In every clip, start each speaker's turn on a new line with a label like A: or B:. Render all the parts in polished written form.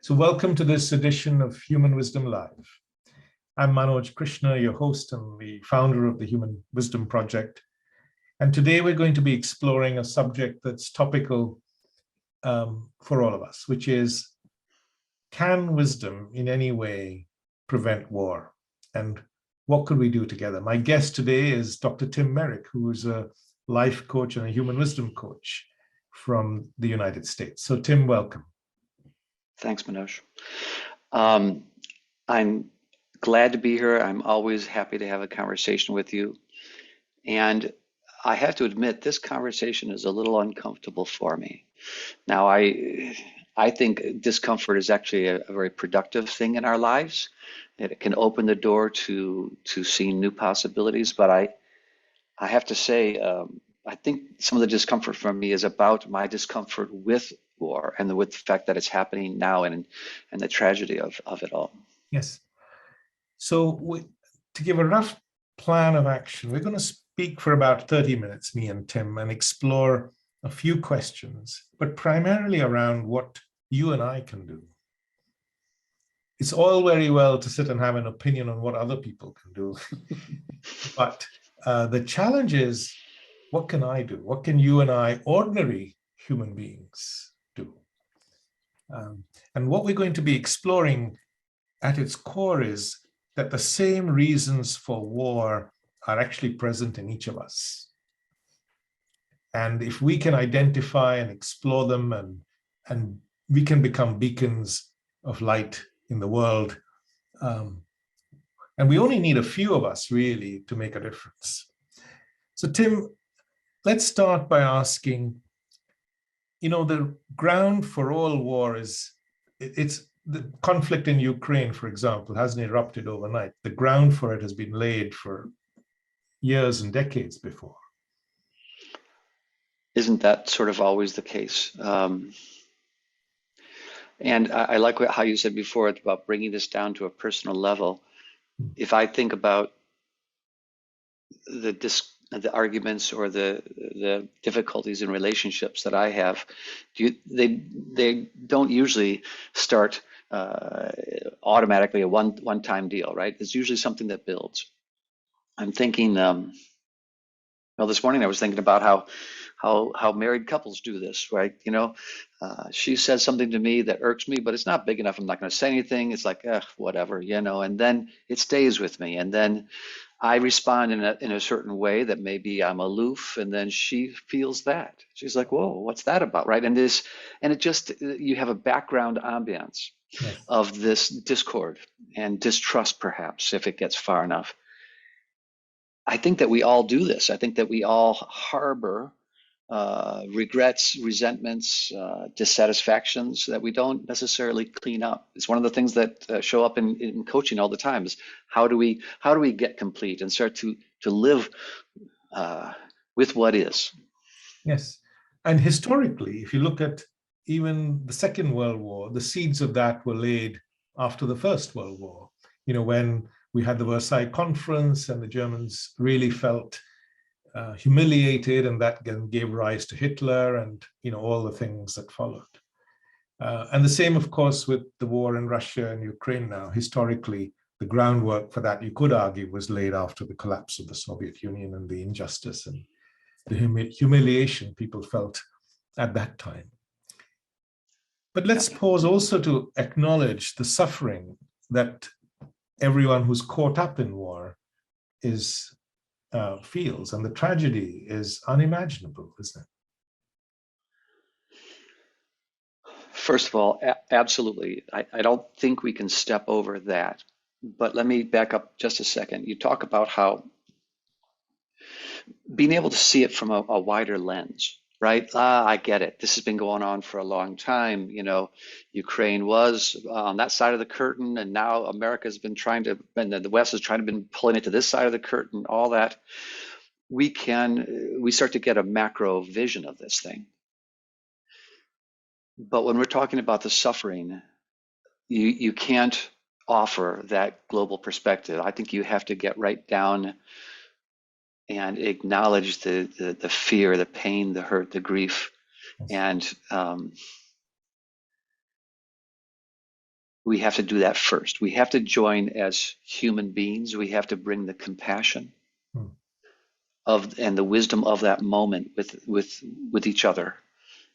A: So welcome to this edition of Human Wisdom Live. I'm Manoj Krishna, your host and the founder of the Human Wisdom Project. And today we're going to be exploring a subject that's topical for all of us, which is, can wisdom in any way prevent war? And what could we do together? My guest today is Dr. Tim Merrick, who is a life coach and a human wisdom coach from the United States. So Tim, welcome.
B: Thanks, Manoj. I'm glad to be here. I'm always happy to have a conversation with you. And I have to admit, this conversation is a little uncomfortable for me. Now, I think discomfort is actually a very productive thing in our lives. It can open the door to seeing new possibilities. But I have to say, I think some of the discomfort for me is about my discomfort with war and with the fact that it's happening now and the tragedy of it all.
A: Yes. So to give a rough plan of action, we're going to speak for about 30 minutes, me and Tim, and explore a few questions, but primarily around what you and I can do. It's all very well to sit and have an opinion on what other people can do, but the challenge is, what can I do? What can you and I, ordinary human beings, do? And what we're going to be exploring at its core is that the same reasons for war are actually present in each of us. And if we can identify and explore them, and we can become beacons of light in the world. And we only need a few of us really to make a difference. So Tim, let's start by asking, the ground for all war is, it's the conflict in Ukraine, for example, hasn't erupted overnight. The ground for it has been laid for years and decades before.
B: Isn't that sort of always the case? And I like how you said before about bringing this down to a personal level. If I think about the arguments or the difficulties in relationships that I have, they don't usually start automatically a one-time deal, right? It's usually something that builds. I'm thinking, well, this morning I was thinking about how married couples do this, right? She says something to me that irks me, but it's not big enough. I'm not going to say anything. It's like, whatever, and then it stays with me. And then I respond in a certain way that maybe I'm aloof, and then she feels that. She's like, whoa, what's that about, right? And it just, you have a background ambience of this discord and distrust, perhaps, if it gets far enough. I think that we all do this. I think that we all harbor regrets, resentments, dissatisfactions that we don't necessarily clean up. It's one of the things that show up in coaching all the time is how do we get complete and start to live with what is.
A: Yes, and historically, if you look at even the Second World War, the seeds of that were laid after the First World War. When we had the Versailles Conference and the Germans really felt humiliated, and that gave rise to Hitler and all the things that followed. And the same, of course, with the war in Russia and Ukraine now. Historically, the groundwork for that, you could argue, was laid after the collapse of the Soviet Union and the injustice and the humiliation people felt at that time. But let's pause also to acknowledge the suffering that everyone who's caught up in war feels, and the tragedy is unimaginable, isn't it?
B: First of all, absolutely. I don't think we can step over that. But let me back up just a second. You talk about how being able to see it from a wider lens, right? I get it. This has been going on for a long time. Ukraine was on that side of the curtain, and now America's been and the West has been pulling it to this side of the curtain, all that. We start to get a macro vision of this thing. But when we're talking about the suffering, you can't offer that global perspective. I think you have to get right down and acknowledge the fear, the pain, the hurt, the grief, and we have to do that first. We have to join as human beings. We have to bring the compassion and the wisdom of that moment with each other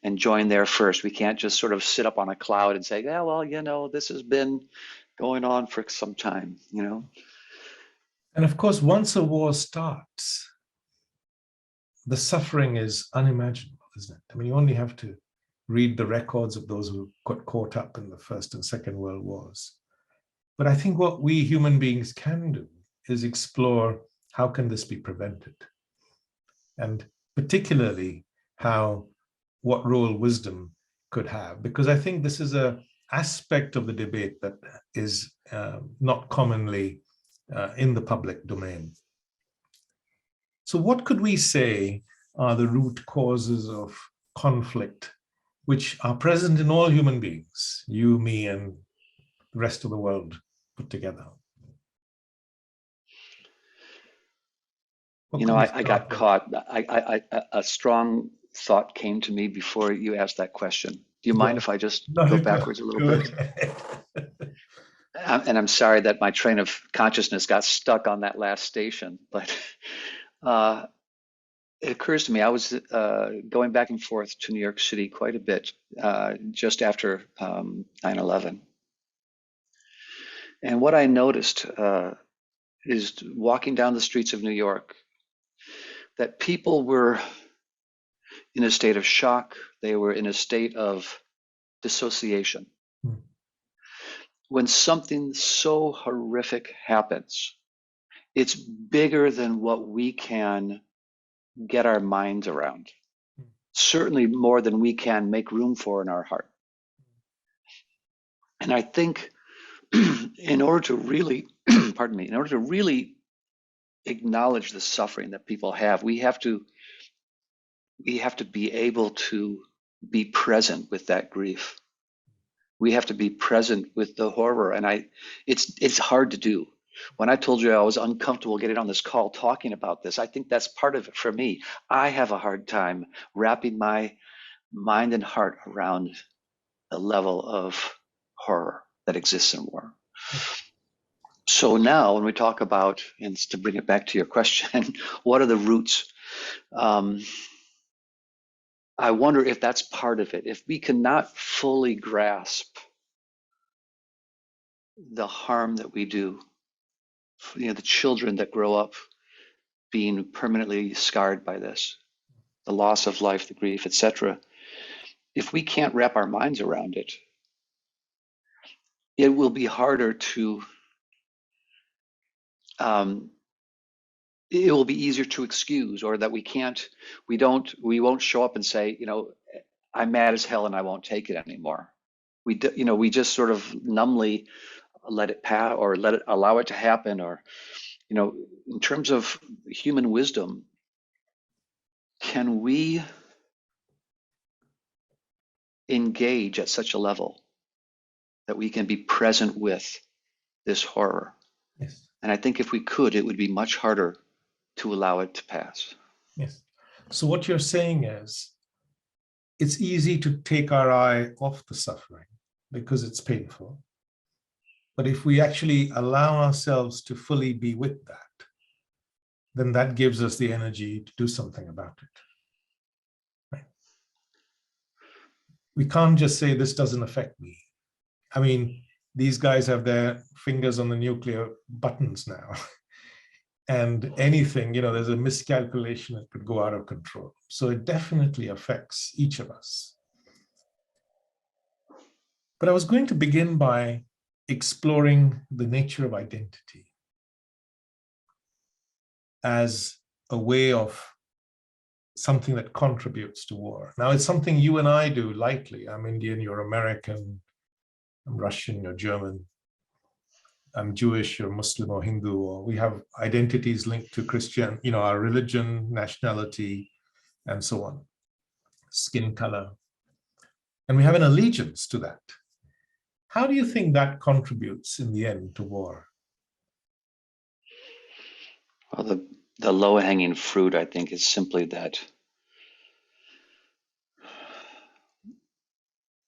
B: and join there first. We can't just sort of sit up on a cloud and say, yeah, well, this has been going on for some time,
A: And of course, once a war starts, the suffering is unimaginable, isn't it? I mean, you only have to read the records of those who got caught up in the First and Second World Wars. But I think what we human beings can do is explore how can this be prevented? And particularly what role wisdom could have, because I think this is an aspect of the debate that is not commonly in the public domain. So what could we say are the root causes of conflict, which are present in all human beings, you, me, and the rest of the world put together?
B: I got caught. A strstrong thought came to me before you asked that question. Do you mind if I just go backwards a little bit? And I'm sorry that my train of consciousness got stuck on that last station, but it occurs to me, I was going back and forth to New York City quite a bit just after 9/11. And what I noticed is walking down the streets of New York, that people were in a state of shock. They were in a state of dissociation. When something so horrific happens, it's bigger than what we can get our minds around. Certainly more than we can make room for in our heart. And I think in order to really, pardon me, in order to really acknowledge the suffering that people have, we have to be able to be present with that grief. We have to be present with the horror, and it's hard to do. When I told you I was uncomfortable getting on this call talking about this, I think that's part of it for me. I have a hard time wrapping my mind and heart around the level of horror that exists in war. So now when we talk about, and to bring it back to your question, what are the roots? I wonder if that's part of it. If we cannot fully grasp the harm that we do, the children that grow up being permanently scarred by this, the loss of life, the grief, etc. If we can't wrap our minds around it, it will be harder to, it will be easier to excuse, or that we won't show up and say, I'm mad as hell and I won't take it anymore. We just sort of numbly let it pass, or allow it to happen, or, in terms of human wisdom, can we engage at such a level that we can be present with this horror?
A: Yes.
B: And I think if we could, it would be much harder to allow it to pass.
A: Yes. So what you're saying is, it's easy to take our eye off the suffering because it's painful. But if we actually allow ourselves to fully be with that, then that gives us the energy to do something about it. Right? We can't just say, this doesn't affect me. I mean, these guys have their fingers on the nuclear buttons now. And anything, there's a miscalculation that could go out of control. So it definitely affects each of us. But I was going to begin by exploring the nature of identity as a way of something that contributes to war. Now, it's something you and I do lightly. I'm Indian, you're American, I'm Russian, you're German, I'm Jewish, you're Muslim or Hindu, or we have identities linked to Christian, our religion, nationality, and so on, skin color. And we have an allegiance to that. How do you think that contributes in the end to war?
B: Well, the low-hanging fruit, I think, is simply that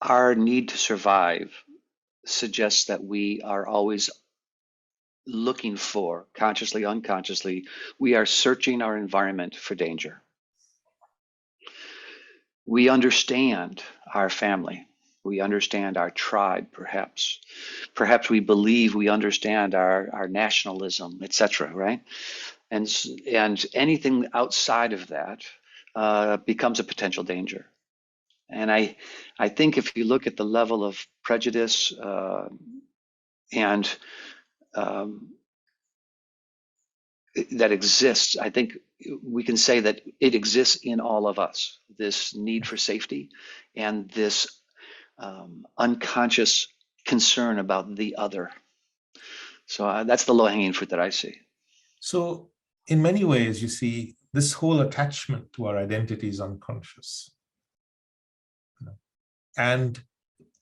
B: our need to survive suggests that we are always looking for, consciously, unconsciously, we are searching our environment for danger. We understand our family. We understand our tribe, perhaps. Perhaps we believe we understand our nationalism, etc., right? And anything outside of that becomes a potential danger. And I think if you look at the level of prejudice and that exists, I think we can say that it exists in all of us, this need for safety and this unconscious concern about the other. So that's the low-hanging fruit that I see.
A: So in many ways, you see, this whole attachment to our identity is unconscious. And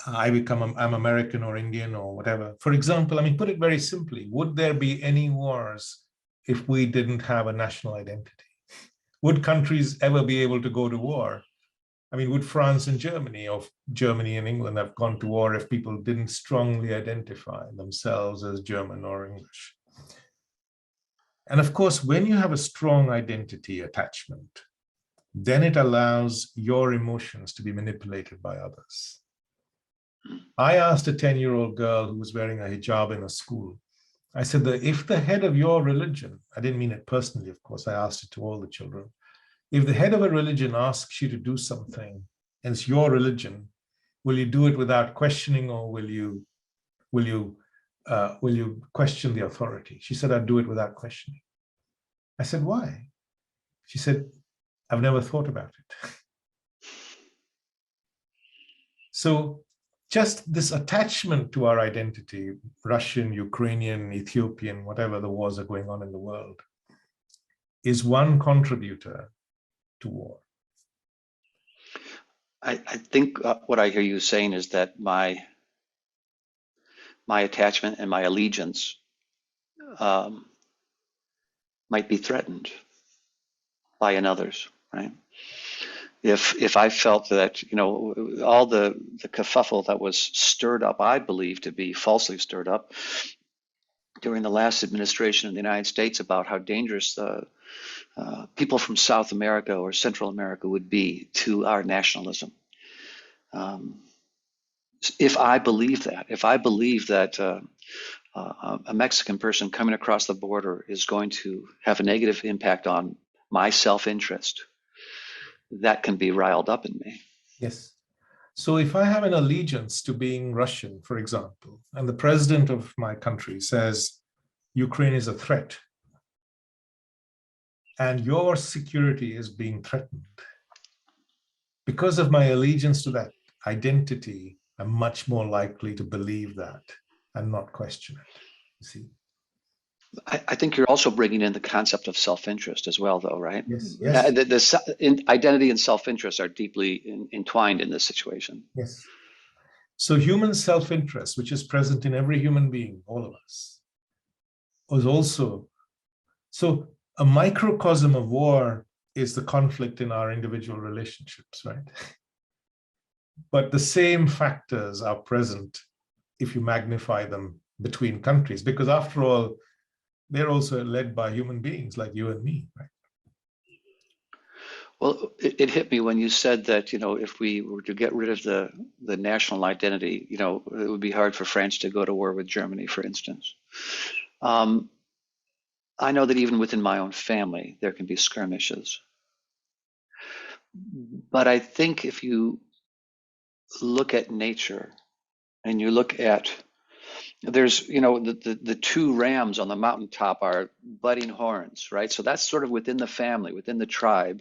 A: I'm American or Indian or whatever. For example, I mean, put it very simply, would there be any wars if we didn't have a national identity? Would countries ever be able to go to war? I mean, would France and Germany, or Germany and England, have gone to war if people didn't strongly identify themselves as German or English? And of course, when you have a strong identity attachment, then it allows your emotions to be manipulated by others. I asked a 10-year-old girl who was wearing a hijab in a school, I said that if the head of your religion, I didn't mean it personally, of course, I asked it to all the children, if the head of a religion asks you to do something and it's your religion, will you do it without questioning, or will you question the authority? She said, I'd do it without questioning. I said, why? She said, I've never thought about it. So just this attachment to our identity, Russian, Ukrainian, Ethiopian, whatever the wars are going on in the world, is one contributor to war.
B: I think what I hear you saying is that my attachment and my allegiance might be threatened by another's, right? If I felt that, all the kerfuffle that was stirred up, I believe to be falsely stirred up during the last administration in the United States about how dangerous people from South America or Central America would be to our nationalism. If I believe that a Mexican person coming across the border is going to have a negative impact on my self-interest, that can be riled up in me.
A: Yes. So if I have an allegiance to being Russian, for example, and the president of my country says Ukraine is a threat, and your security is being threatened, because of my allegiance to that identity, I'm much more likely to believe that and not question it. You see?
B: I think you're also bringing in the concept of self-interest as well, though, right?
A: Yes. Yes.
B: Identity and self-interest are deeply entwined in this situation.
A: Yes. So human self-interest, which is present in every human being, all of us, was also, so a microcosm of war is the conflict in our individual relationships, right? But the same factors are present if you magnify them between countries, because after all, they're also led by human beings like you and me, right?
B: Well, it hit me when you said that, if we were to get rid of the national identity, it would be hard for France to go to war with Germany, for instance. I know that even within my own family, there can be skirmishes. But I think if you look at nature and you look at, there's, the two rams on the mountaintop are budding horns, right? So that's sort of within the family, within the tribe.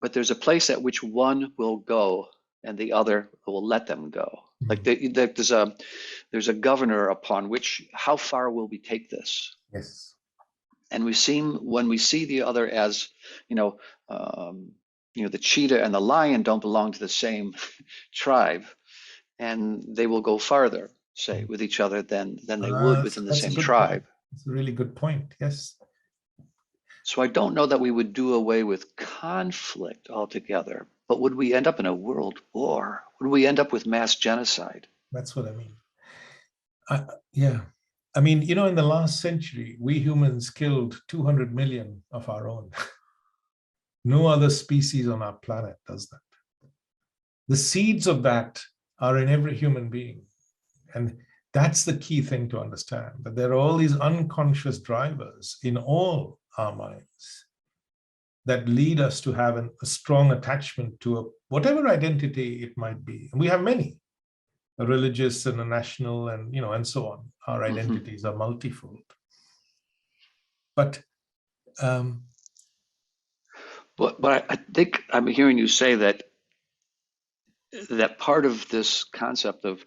B: But there's a place at which one will go and the other will let them go. Like there's a governor upon which, how far will we take this?
A: Yes.
B: And when we see the other as, the cheetah and the lion don't belong to the same tribe, and they will go farther, say, with each other than they would within the same tribe.
A: That's a really good point. Yes.
B: So I don't know that we would do away with conflict altogether, but would we end up in a world war? Would we end up with mass genocide?
A: That's what I mean. Yeah. I mean, in the last century, we humans killed 200 million of our own. No other species on our planet does that. The seeds of that are in every human being. And that's the key thing to understand, that there are all these unconscious drivers in all our minds that lead us to have a strong attachment to whatever identity it might be. And we have many, a religious and a national and so on. Our identities are multifold. But
B: I think I'm hearing you say that part of this concept of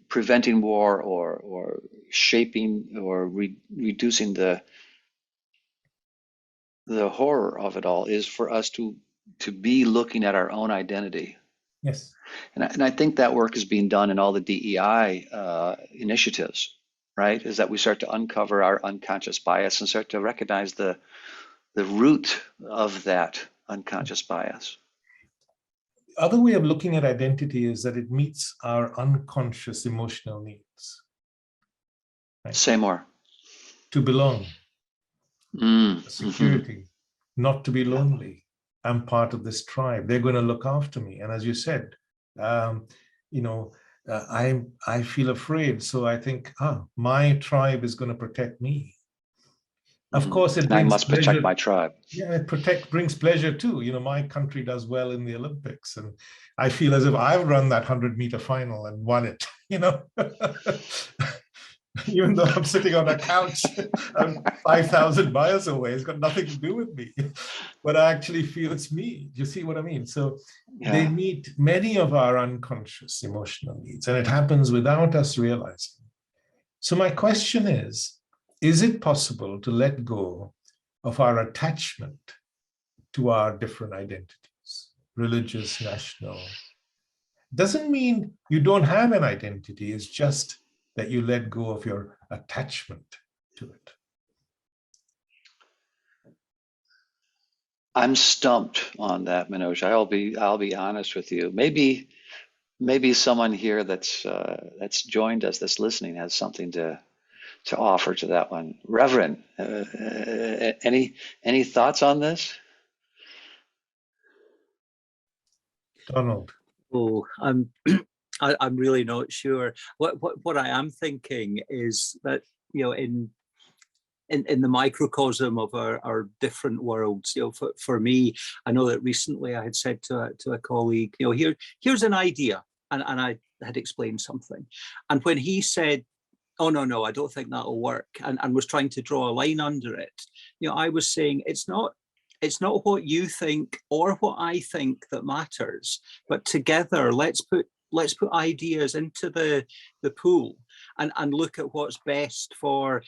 B: preventing war or shaping or reducing the horror of it all is for us to be looking at our own identity.
A: yes,
B: And I think that work is being done in all the DEI initiatives, right? Is that we start to uncover our unconscious bias and start to recognize the root of that unconscious bias.
A: the other way of looking at identity is that it meets our unconscious emotional needs. Right?
B: Say more.
A: To belong, security, not to be lonely. I'm part of this tribe. They're going to look after me. And as you said, I feel afraid. So I think, my tribe is going to protect me. Of course, it
B: And
A: brings
B: I must
A: pleasure.
B: protect my tribe.
A: Yeah, it brings pleasure too. My country does well in the Olympics, and I feel as if I've run that 100-meter final and won it. Even though I'm sitting on a couch, I'm 5,000 miles away. It's got nothing to do with me, but I actually feel it's me. You see what I mean? So they meet many of our unconscious emotional needs, and it happens without us realizing. So my question is it possible to let go of our attachment to our different identities, religious, national? Doesn't mean you don't have an identity. It's just that you let go of your attachment to it.
B: I'm stumped on that, Manoj. I'll be honest with you. Maybe someone here that's joined us, that's listening, has something to offer to that one. Reverend, any thoughts on this?
A: Donald.
C: Oh, I'm really not sure. What I am thinking is that, in the microcosm of our different worlds, for me, I know that recently I had said to a colleague, here's an idea, and I had explained something, and when he said, oh no, I don't think that'll work, and was trying to draw a line under it, I was saying it's not what you think or what I think that matters, but together let's put ideas into the pool and look at what's best for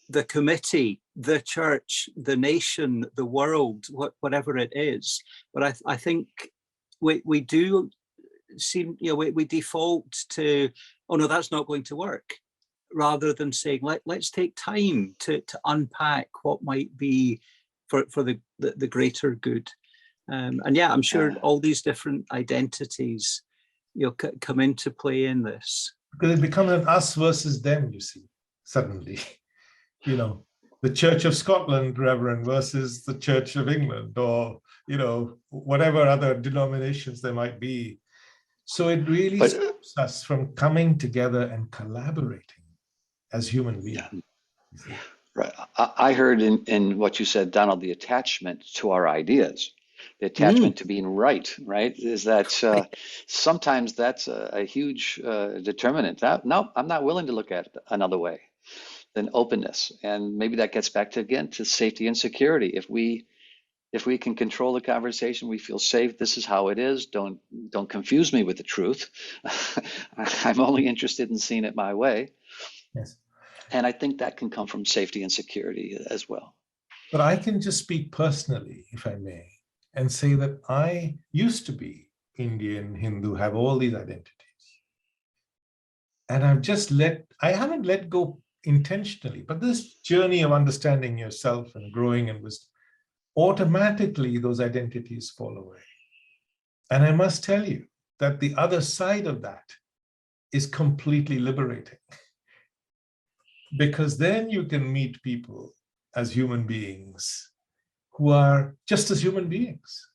C: the committee, the church, the nation, the world, whatever it is. But I think we do seem, we default to, oh no, that's not going to work, rather than saying let's take time to unpack what might be for the greater good. And yeah, I'm sure all these different identities come into play in this.
A: Because it becomes an us versus them, you see, suddenly. The Church of Scotland, Reverend, versus the Church of England, or, whatever other denominations there might be. So it really stops us from coming together and collaborating as human beings.
B: Yeah. Right. I heard in what you said, Donald, the attachment to our ideas, the attachment to being right, is that sometimes that's a huge determinant. No, I'm not willing to look at it another way than openness. And maybe that gets back to safety and security. If we can control the conversation, we feel safe. This is how it is. Don't confuse me with the truth. I'm only interested in seeing it my way.
A: Yes.
B: And I think that can come from safety and security as well.
A: But I can just speak personally, if I may, and say that I used to be Indian, Hindu, have all these identities. And I haven't let go intentionally, but this journey of understanding yourself and growing in wisdom, automatically those identities fall away. And I must tell you that the other side of that is completely liberating, because then you can meet people as human beings who are just as human beings,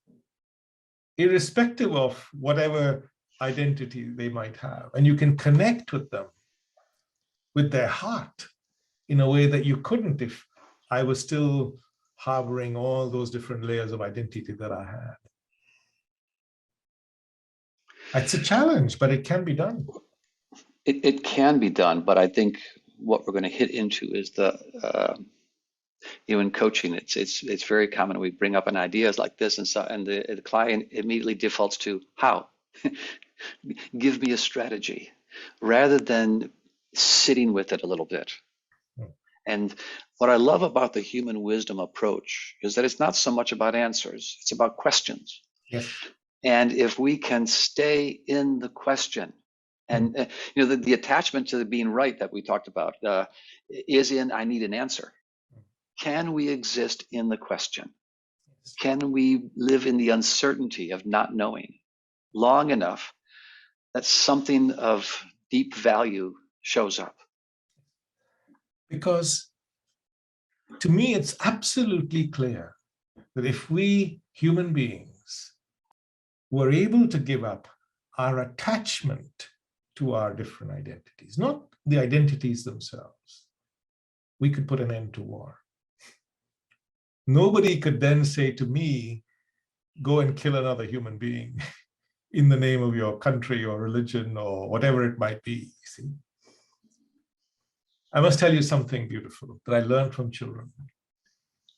A: irrespective of whatever identity they might have. And you can connect with them, with their heart, in a way that you couldn't if I was still harboring all those different layers of identity that I had. It's a challenge, but it can be done.
B: It can be done, but I think what we're going to hit into is in coaching, it's very common. We bring up an ideas like this, and the client immediately defaults to how. Give me a strategy, rather than sitting with it a little bit. And what I love about the human wisdom approach is that it's not so much about answers; it's about questions.
A: Yes.
B: And if we can stay in the question, and the attachment to being right that we talked about is in I need an answer. Can we exist in the question? Can we live in the uncertainty of not knowing long enough that something of deep value shows up?
A: Because to me, it's absolutely clear that if we human beings were able to give up our attachment to our different identities, not the identities themselves, we could put an end to war. Nobody could then say to me, go and kill another human being in the name of your country or religion or whatever it might be. See? I must tell you something beautiful that I learned from children.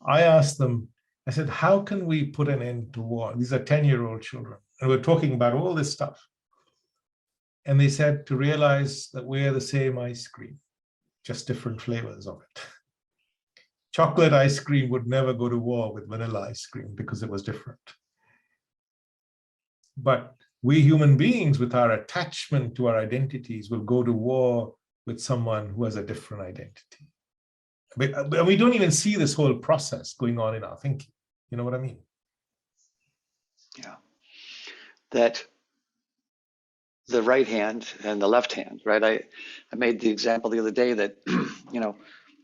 A: I asked them, I said, how can we put an end to war? These are 10-year-old children, and we're talking about all this stuff. And they said, to realize that we're the same ice cream, just different flavors of it. Chocolate ice cream would never go to war with vanilla ice cream because it was different. But we human beings, with our attachment to our identities, will go to war with someone who has a different identity. And we don't even see this whole process going on in our thinking. You know what I mean?
B: Yeah. That the right hand and the left hand, right? I made the example the other day that,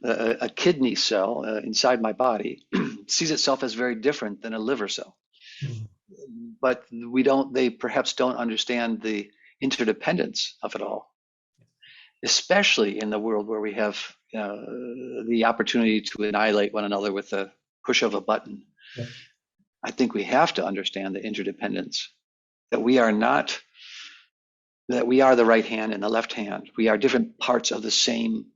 B: a kidney cell inside my body sees itself as very different than a liver cell.
A: Mm.
B: But they perhaps don't understand the interdependence of it all, especially in the world where we have the opportunity to annihilate one another with a push of a button.
A: Yeah.
B: I think we have to understand the interdependence, that we are the right hand and the left hand. We are different parts of the same.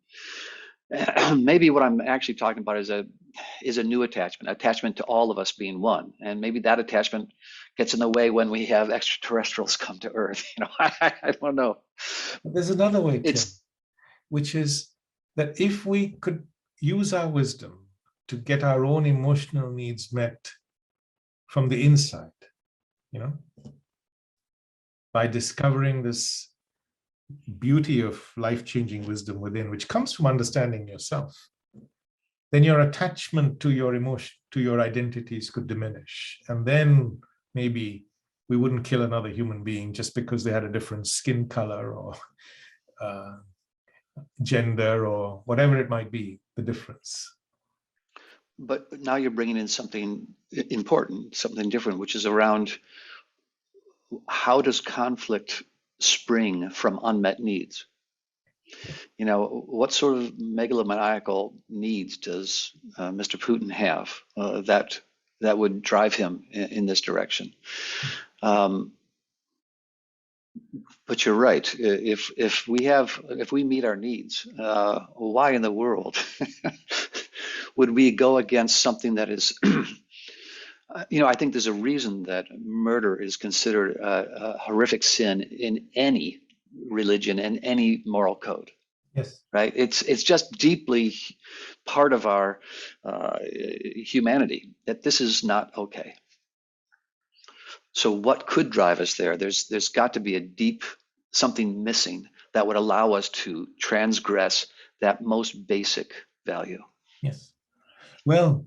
B: Maybe what I'm actually talking about is a new attachment to all of us being one. And maybe that attachment gets in the way when we have extraterrestrials come to Earth. I don't know.
A: But there's another way, Tim, which is that if we could use our wisdom to get our own emotional needs met from the inside, by discovering this beauty of life-changing wisdom within, which comes from understanding yourself, then your attachment to your emotion, to your identities could diminish. And then maybe we wouldn't kill another human being just because they had a different skin color or gender or whatever it might be, the difference.
B: But now you're bringing in something important, something different, which is around how does conflict spring from unmet needs? What sort of megalomaniacal needs does Mr. Putin have that would drive him in this direction? But you're right. If we meet our needs, why in the world would we go against something that is? I think there's a reason that murder is considered a horrific sin in any religion and any moral code.
A: Yes.
B: Right. It's just deeply part of our humanity that this is not okay. So what could drive us there? There's got to be a deep something missing that would allow us to transgress that most basic value.
A: Yes. Well,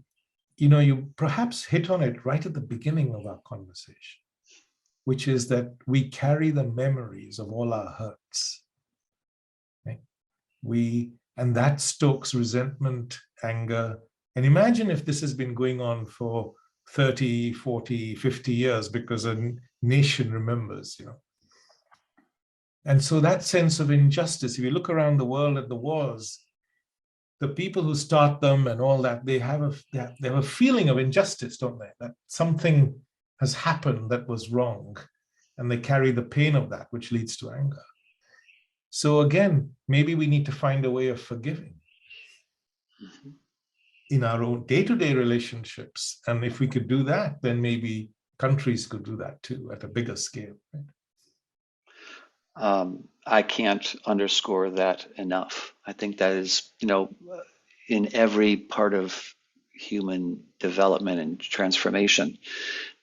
A: you perhaps hit on it right at the beginning of our conversation, which is that we carry the memories of all our hurts And that stokes resentment, anger. And imagine if this has been going on for 30, 40, 50 years because a nation remembers, And so that sense of injustice, if you look around the world at the wars, the people who start them and all that, they have a feeling of injustice, don't they? That something has happened that was wrong, and they carry the pain of that, which leads to anger. So again, maybe we need to find a way of forgiving in our own day-to-day relationships. And if we could do that, then maybe countries could do that too at a bigger scale. Right?
B: I can't underscore that enough. I think that is, in every part of human development and transformation,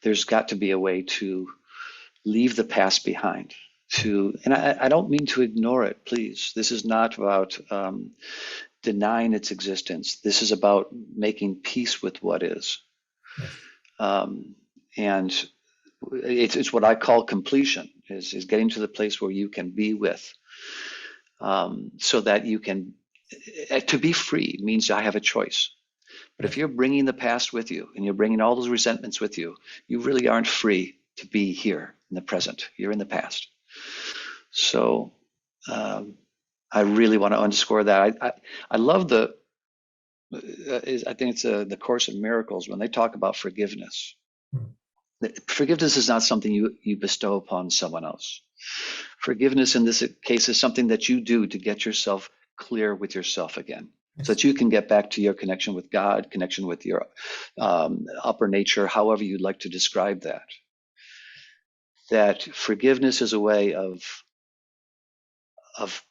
B: there's got to be a way to leave the past behind. And I don't mean to ignore it, please. This is not about denying its existence. This is about making peace with what is. And it's what I call completion, is getting to the place where you can be with, so that you can, to be free means I have a choice. But if you're bringing the past with you and you're bringing all those resentments with you, you really aren't free to be here in the present. You're in the past. So I really want to underscore that. I love I think it's the Course in Miracles when they talk about forgiveness. Forgiveness is not something you bestow upon someone else. Forgiveness in this case is something that you do to get yourself clear with yourself again, so that you can get back to your connection with God, connection with your upper nature, however you'd like to describe that. That forgiveness is a way of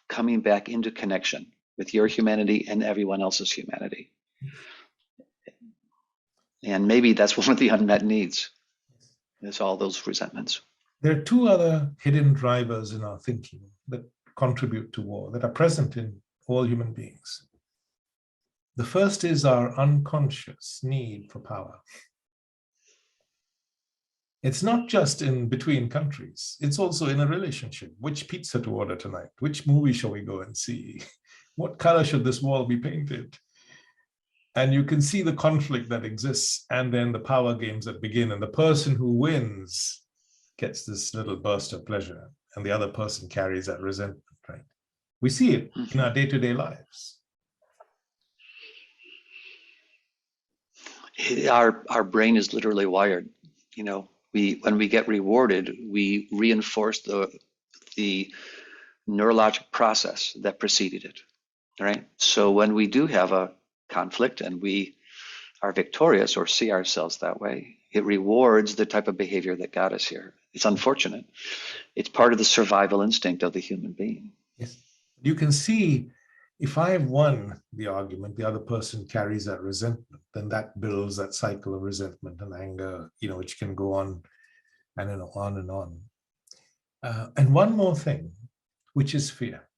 B: coming back into connection with your humanity and everyone else's humanity. And maybe that's one of the unmet needs. There's all those resentments.
A: There are two other hidden drivers in our thinking that contribute to war, that are present in all human beings. The first is our unconscious need for power. It's not just in between countries. It's also in a relationship. Which pizza to order tonight? Which movie shall we go and see? What color should this wall be painted? And you can see the conflict that exists, and then the power games that begin, and the person who wins gets this little burst of pleasure, and the other person carries that resentment, right? We see it in our day-to-day lives.
B: Our brain is literally wired. When we get rewarded, we reinforce the neurologic process that preceded it, right? So when we do have a conflict and we are victorious or see ourselves that way, it rewards the type of behavior that got us here. It's unfortunate. It's part of the survival instinct of the human being.
A: Yes. You can see if I have won the argument, the other person carries that resentment, then that builds that cycle of resentment and anger, which can go on and on and on. And one more thing, which is fear.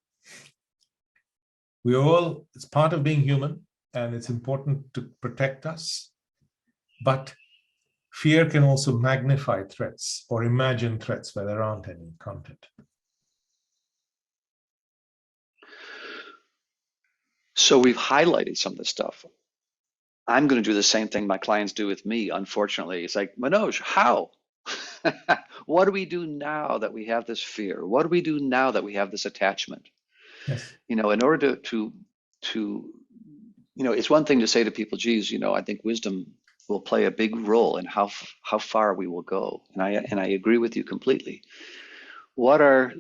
A: It's part of being human, and it's important to protect us, but fear can also magnify threats or imagine threats where there aren't any, can't it?
B: So we've highlighted some of this stuff. I'm going to do the same thing my clients do with me, unfortunately. It's like, Manoj, how? What do we do now that we have this fear? What do we do now that we have this attachment?
A: Yes.
B: In order to it's one thing to say to people, geez, I think wisdom will play a big role in how far we will go. And I agree with you completely. What are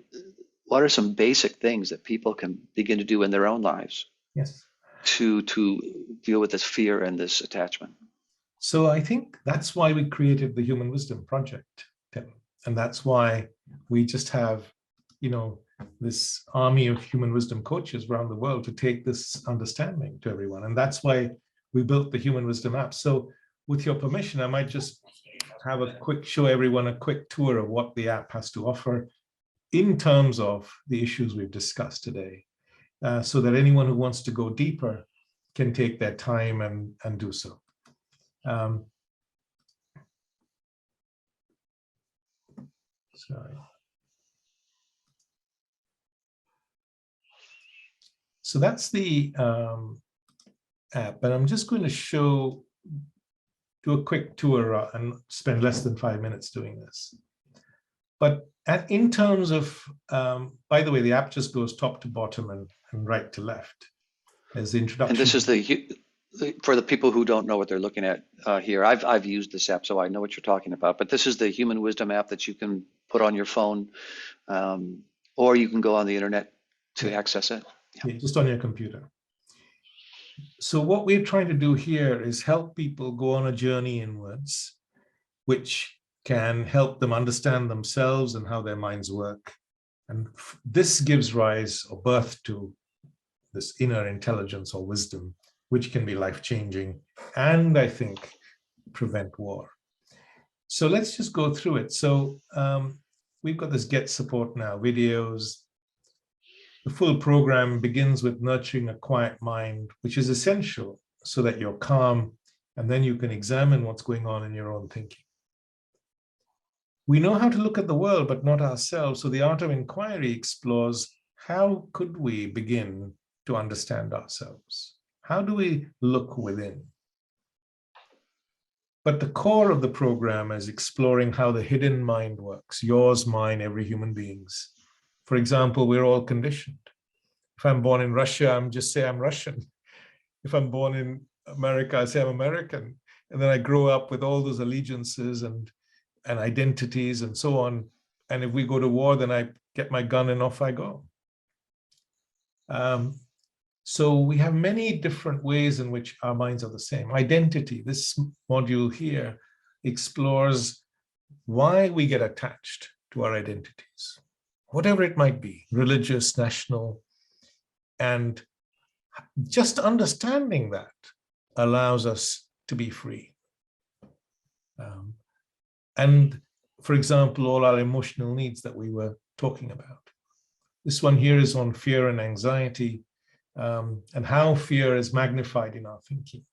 B: some basic things that people can begin to do in their own lives?
A: Yes.
B: To deal with this fear and this attachment?
A: So I think that's why we created the Human Wisdom Project, Tim. And that's why we just have, this army of human wisdom coaches around the world to take this understanding to everyone. And that's why we built the Human Wisdom app. So with your permission, I might just show everyone a quick tour of what the app has to offer in terms of the issues we've discussed today, so that anyone who wants to go deeper can take their time and do so. Sorry. So that's the app, and I'm just going to do a quick tour and spend less than 5 minutes doing this. But in terms of, by the way, the app just goes top to bottom and right to left as the introduction.
B: And this is for the people who don't know what they're looking at here. I've used this app, so I know what you're talking about. But this is the Human Wisdom app that you can put on your phone, or you can go on the internet to access it.
A: Yeah, just on your computer. So what we're trying to do here is help people go on a journey inwards, which can help them understand themselves and how their minds work. And this gives rise or birth to this inner intelligence or wisdom, which can be life-changing and, I think, prevent war. So let's just go through it. So we've got this Get Support Now videos. The full program begins with nurturing a quiet mind, which is essential so that you're calm, and then you can examine what's going on in your own thinking. We know how to look at the world, but not ourselves. So the art of inquiry explores how could we begin to understand ourselves? How do we look within? But the core of the program is exploring how the hidden mind works, yours, mine, every human being's. For example, we're all conditioned. If I'm born in Russia, I'm just say I'm Russian. If I'm born in America, I say I'm American. And then I grow up with all those allegiances and identities and so on. And if we go to war, then I get my gun and off I go. So we have many different ways in which our minds are the same. Identity, this module here explores why we get attached to our identities, whatever it might be, religious, national, and just understanding that allows us to be free. And for example, all our emotional needs that we were talking about. This one here is on fear and anxiety, and how fear is magnified in our thinking.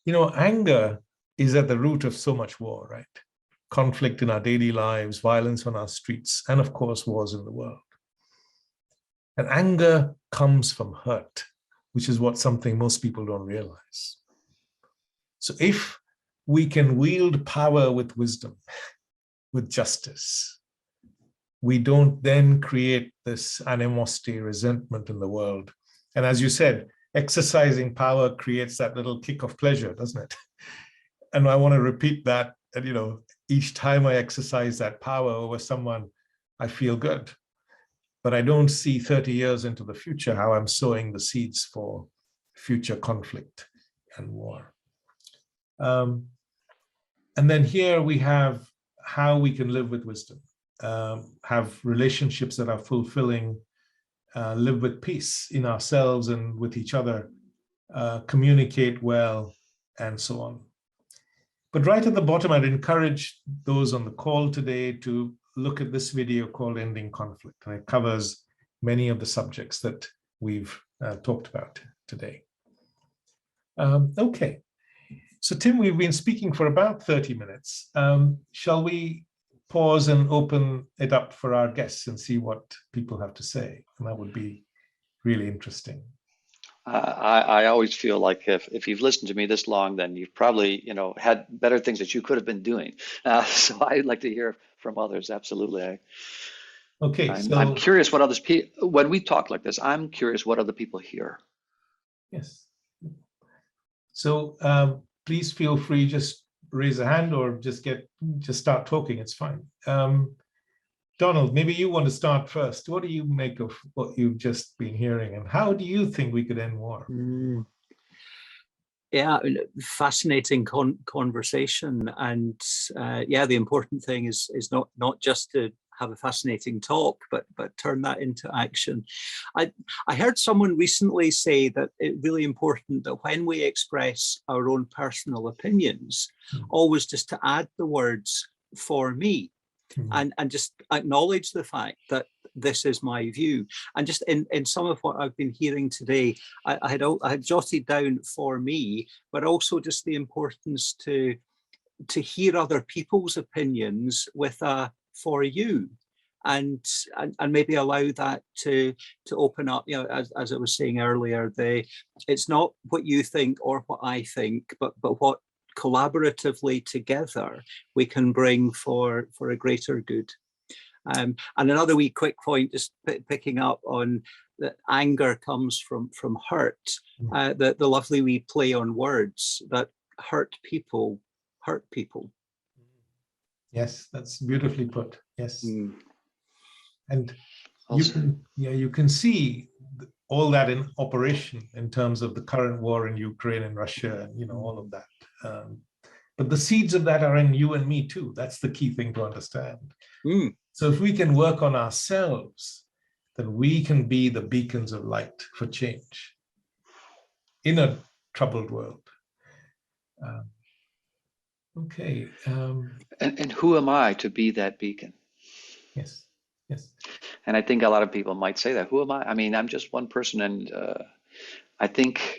A: You know, anger is at the root of so much war, right? Conflict in our daily lives, violence on our streets, and of course, wars in the world. And anger comes from hurt, which is something most people don't realize. So if we can wield power with wisdom, with justice, we don't then create this animosity, resentment in the world. And as you said, exercising power creates that little kick of pleasure, doesn't it? And I want to repeat that, and, you know, each time I exercise that power over someone, I feel good. But I don't see 30 years into the future how I'm sowing the seeds for future conflict and war. And then here we have how we can live with wisdom, have relationships that are fulfilling, live with peace in ourselves and with each other, communicate well, and so on. But right at the bottom, I'd encourage those on the call today to look at this video called Ending Conflict, and it covers many of the subjects that we've talked about today. Okay, so Tim, we've been speaking for about 30 minutes. Shall we pause and open it up for our guests and see what people have to say? And that would be really interesting.
B: I always feel like if you've listened to me this long, then you've probably, you know, had better things that you could have been doing. So I'd like to hear from others. Absolutely.
A: Okay.
B: I'm curious what others, when we talk like this, I'm curious what other people hear.
A: Yes. So please feel free, just raise a hand or just start talking. It's fine. Donald, maybe you want to start first. What do you make of what you've just been hearing, and how do you think we could end war?
C: Yeah, fascinating conversation, and yeah, the important thing is not just to have a fascinating talk, but turn that into action. I heard someone recently say that it's really important that when we express our own personal opinions, always just to add the words "for me." And just acknowledge the fact that this is my view. And just in some of what I've been hearing today, I had jotted down "for me," but also just the importance to hear other people's opinions with a "for you." and maybe allow that to open up, as I was saying earlier, it's not what you think or what I think, but what collaboratively together we can bring for a greater good. And another wee quick point, just picking up on that anger comes from hurt, the lovely wee play on words that hurt people.
A: Yes, that's beautifully put. Yes. And
B: Also,
A: you can see all that in operation in terms of the current war in Ukraine and Russia, and all of that. But the seeds of that are in you and me too. That's the key thing to understand. So if we can work on ourselves, then we can be the beacons of light for change in a troubled world. Okay.
B: and who am I to be that beacon?
A: Yes. Yes.
B: And I think a lot of people might say that. Who am I? I mean, I'm just one person, and I think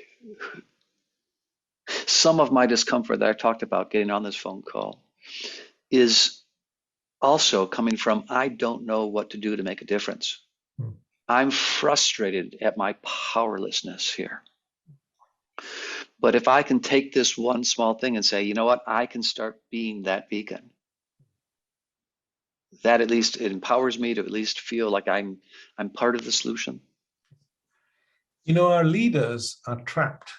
B: some of my discomfort that I talked about getting on this phone call is also coming from, I don't know what to do to make a difference. I'm frustrated at my powerlessness here. But if I can take this one small thing and say, you know what, I can start being that beacon, that at least it empowers me to at least feel like I'm part of the solution.
A: Our leaders are trapped,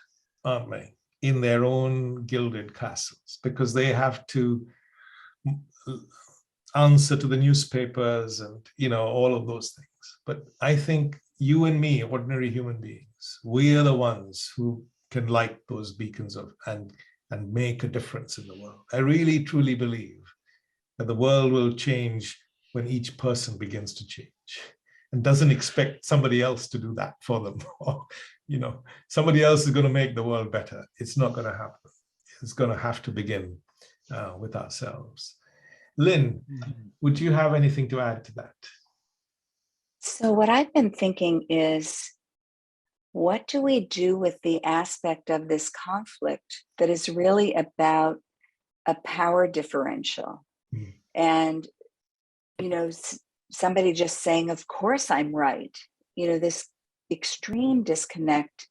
A: aren't they, in their own gilded castles, because they have to answer to the newspapers and all of those things. But I think you and me, ordinary human beings, we are the ones who can light those beacons and make a difference in the world. I really truly believe that the world will change when each person begins to change and doesn't expect somebody else to do that for them. Or, somebody else is going to make the world better. It's not going to happen. It's going to have to begin with ourselves. Lynn, would you have anything to add to that?
D: So what I've been thinking is, what do we do with the aspect of this conflict that is really about a power differential? And, somebody just saying, of course I'm right. This extreme disconnect,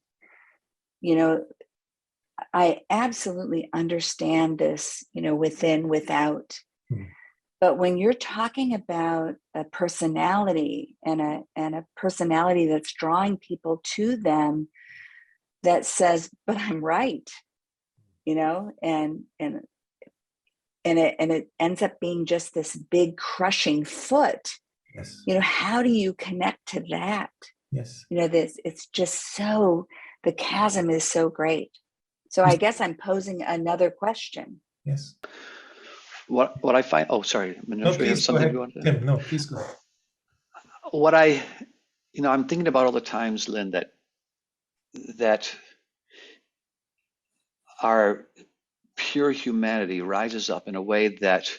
D: I absolutely understand this, within, without. But when you're talking about a personality and a personality that's drawing people to them, that says, but I'm right, and it ends up being just this big crushing foot.
A: Yes.
D: How do you connect to that?
A: Yes.
D: It's just so, the chasm is so great. So I guess I'm posing another question.
A: Yes.
B: What I find, oh, sorry, Manoj,
A: no, please go ahead. Tim, no, please go ahead.
B: What I'm thinking about all the times, Lynn, that our pure humanity rises up in a way that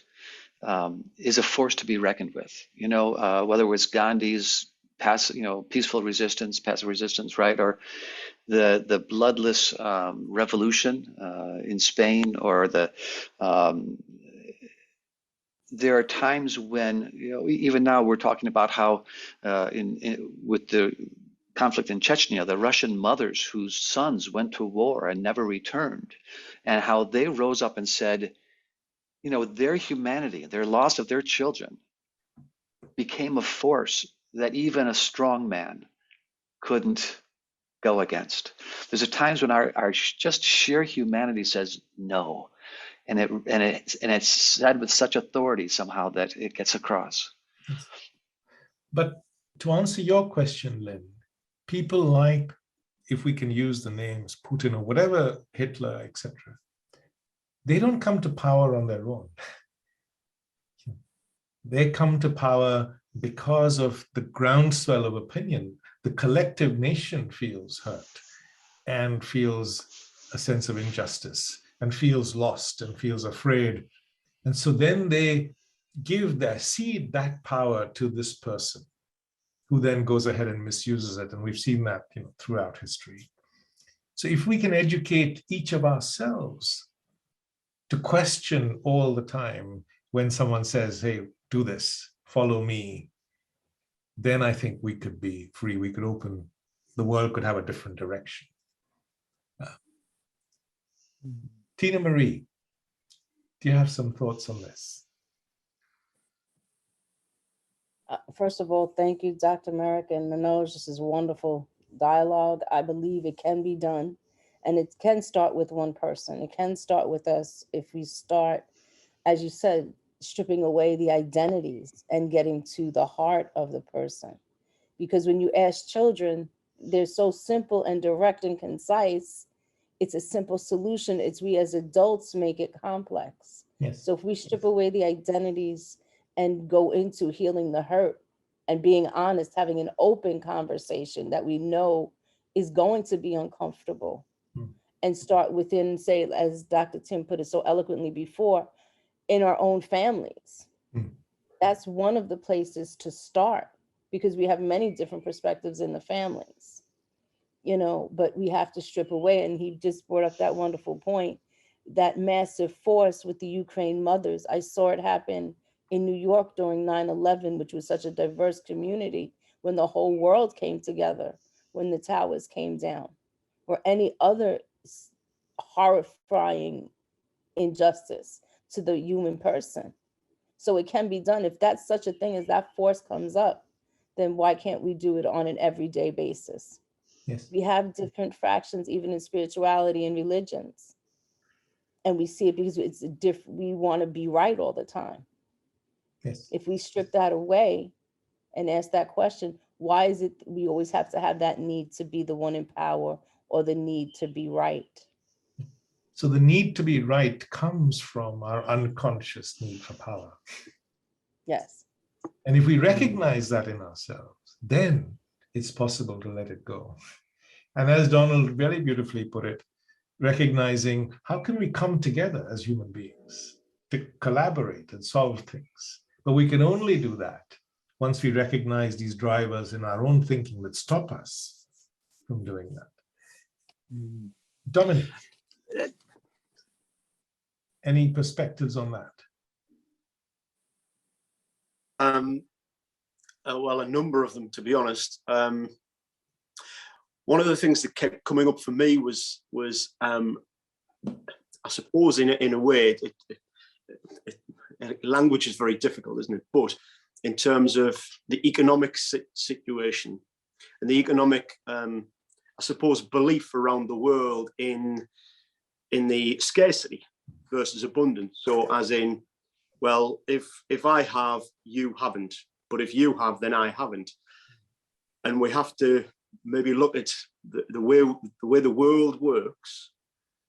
B: is a force to be reckoned with. Whether it was Gandhi's peaceful resistance, passive resistance, right, or the bloodless revolution in Spain, or there are times when, even now we're talking about how with the conflict in Chechnya, the Russian mothers whose sons went to war and never returned, and how they rose up and said, their humanity, their loss of their children became a force that even a strong man couldn't go against. There's times when our just sheer humanity says no. And it's said with such authority somehow that it gets across.
A: But to answer your question, Lynn, people like, if we can use the names Putin or whatever, Hitler, etc., they don't come to power on their own. They come to power because of the groundswell of opinion. The collective nation feels hurt and feels a sense of injustice and feels lost and feels afraid. And so then they cede that power to this person, who then goes ahead and misuses it. And we've seen that throughout history. So if we can educate each of ourselves to question all the time when someone says, hey, do this, follow me, then I think we could be free. We could open, the world could have a different direction. Tina Marie, do you have some thoughts on this?
E: First of all, thank you, Dr. Merrick and Manoj. This is wonderful dialogue. I believe it can be done, and it can start with one person. It can start with us if we start, as you said, stripping away the identities and getting to the heart of the person. Because when you ask children, they're so simple and direct and concise. It's a simple solution. It's we as adults make it complex.
A: Yes.
E: So if we strip away the identities and go into healing the hurt and being honest, having an open conversation that we know is going to be uncomfortable, and start within, say, as Dr. Tim put it so eloquently before, in our own families. That's one of the places to start, because we have many different perspectives in the families, you know, but we have to strip away. And he just brought up that wonderful point, that massive force with the Ukraine mothers. I saw it happen in New York during 9/11, which was such a diverse community, when the whole world came together, when the towers came down, or any other horrifying injustice to the human person. So it can be done. If that's such a thing as that force comes up, then why can't we do it on an everyday basis?
A: Yes.
E: We have different fractions, even in spirituality and religions. And we see it because it's we want to be right all the time.
A: Yes.
E: If we strip that away and ask that question, why is it we always have to have that need to be the one in power, or the need to be right?
A: So the need to be right comes from our unconscious need for power.
E: Yes.
A: And if we recognize that in ourselves, then it's possible to let it go. And as Donald very beautifully put it, recognizing how can we come together as human beings to collaborate and solve things. But we can only do that once we recognize these drivers in our own thinking that stop us from doing that. Dominic, any perspectives on that?
F: Well, a number of them, to be honest. One of the things that kept coming up for me was I suppose in a way, language is very difficult, isn't it? But in terms of the economic situation and the economic, I suppose, belief around the world in the scarcity versus abundance. So as in, well, if I have, you haven't, but if you have, then I haven't. And we have to maybe look at the way the world works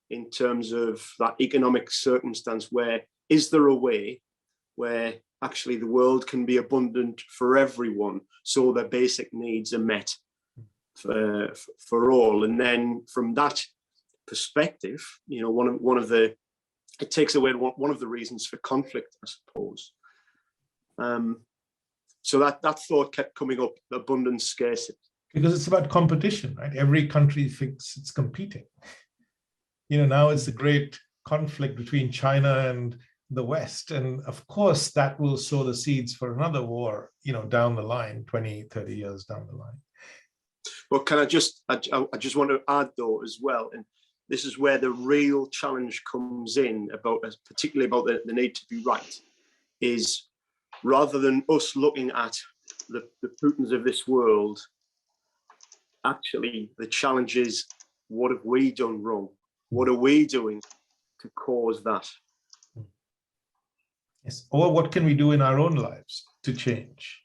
F: in terms of that economic circumstance, where is there a way where actually the world can be abundant for everyone, so their basic needs are met for all. And then from that perspective, you know, one of the, it takes away one of the reasons for conflict, I suppose. So that thought kept coming up, abundance, scarcity. Because
A: it's about competition, right? Every country thinks it's competing. You know, now it's a great conflict between China and the West. And of course, that will sow the seeds for another war, you know, down the line, 20, 30 years down the line.
F: Well, can I just want to add though as well, and this is where the real challenge comes in, particularly about the need to be right, is rather than us looking at the Putins of this world, actually the challenge is, what have we done wrong? What are we doing to cause that?
A: Yes. Or what can we do in our own lives to change?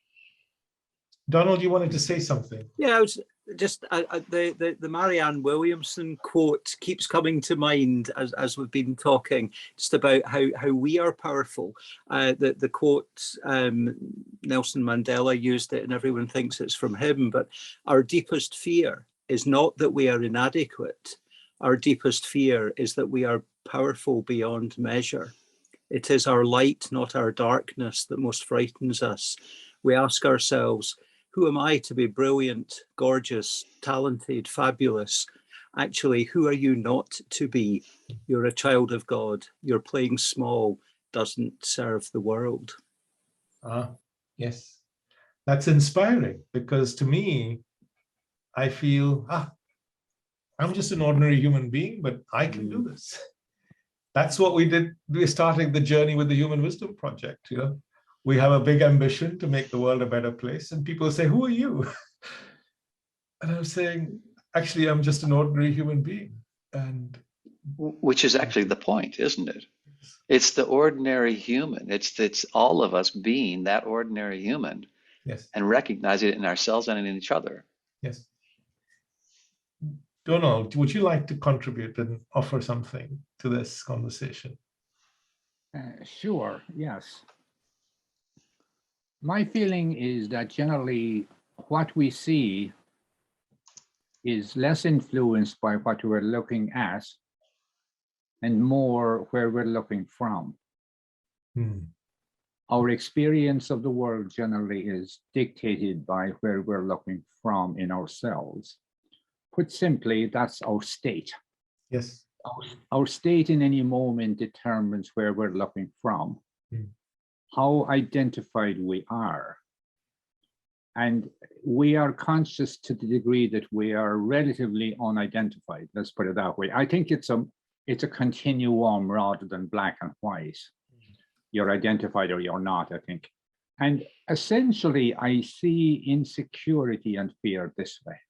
A: Donald, you wanted to say something?
C: Yeah, I was just the Marianne Williamson quote keeps coming to mind as we've been talking, just about how we are powerful. The quote, Nelson Mandela used it, and everyone thinks it's from him. But our deepest fear is not that we are inadequate. Our deepest fear is that we are powerful beyond measure. It is our light, not our darkness, that most frightens us. We ask ourselves, who am I to be brilliant, gorgeous, talented, fabulous? Actually, who are you not to be? You're a child of God. Your playing small doesn't serve the world.
A: Yes. That's inspiring, because to me, I feel, I'm just an ordinary human being, but I can do this. That's what we did. We're starting the journey with the Human Wisdom Project. We have a big ambition to make the world a better place. And people say, who are you? And I'm saying, actually, I'm just an ordinary human being. And
B: which is actually the point, isn't it? It's the ordinary human. It's all of us being that ordinary human.
A: Yes.
B: And recognizing it in ourselves and in each other.
A: Yes. Donald, would you like to contribute and offer something to this conversation?
G: Sure, yes. My feeling is that generally what we see is less influenced by what we're looking at and more where we're looking from. Our experience of the world generally is dictated by where we're looking from in ourselves. Put simply, that's our state.
A: Yes.
G: Our state in any moment determines where we're looking from, how identified we are. And we are conscious to the degree that we are relatively unidentified, let's put it that way. I think it's a continuum rather than black and white. You're identified or you're not, I think. And essentially, I see insecurity and fear this way.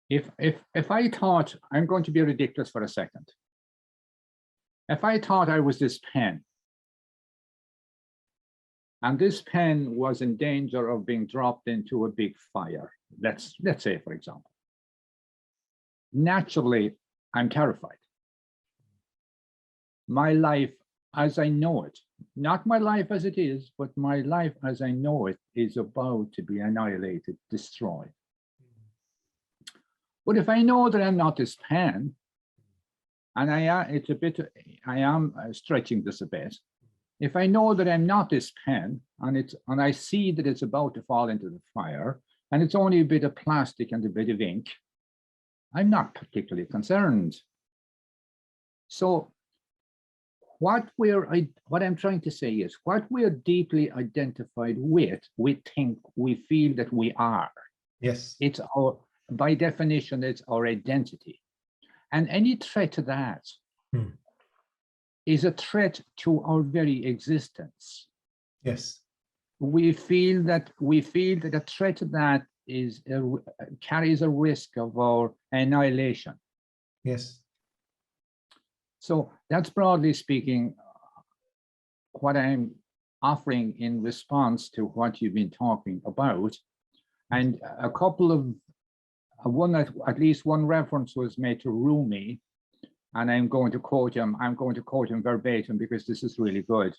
G: If I thought, I'm going to be ridiculous for a second. If I thought I was this pen, and this pen was in danger of being dropped into a big fire, let's say, for example, naturally, I'm terrified. My life as I know it, not my life as it is, but my life as I know it is about to be annihilated, destroyed. But if I know that I'm not this pen, and I am stretching this a bit. If I know that I'm not this pen, and I see that it's about to fall into the fire, and it's only a bit of plastic and a bit of ink, I'm not particularly concerned. So what I'm trying to say is, what we're deeply identified with, we feel that we are.
A: Yes.
G: It's by definition, it's our identity. And any threat to that is a threat to our very existence.
A: Yes.
G: We feel that a threat to that carries a risk of our annihilation.
A: Yes.
G: So that's broadly speaking what I'm offering in response to what you've been talking about. And a couple of at least one reference was made to Rumi, and I'm going to quote him verbatim because this is really good.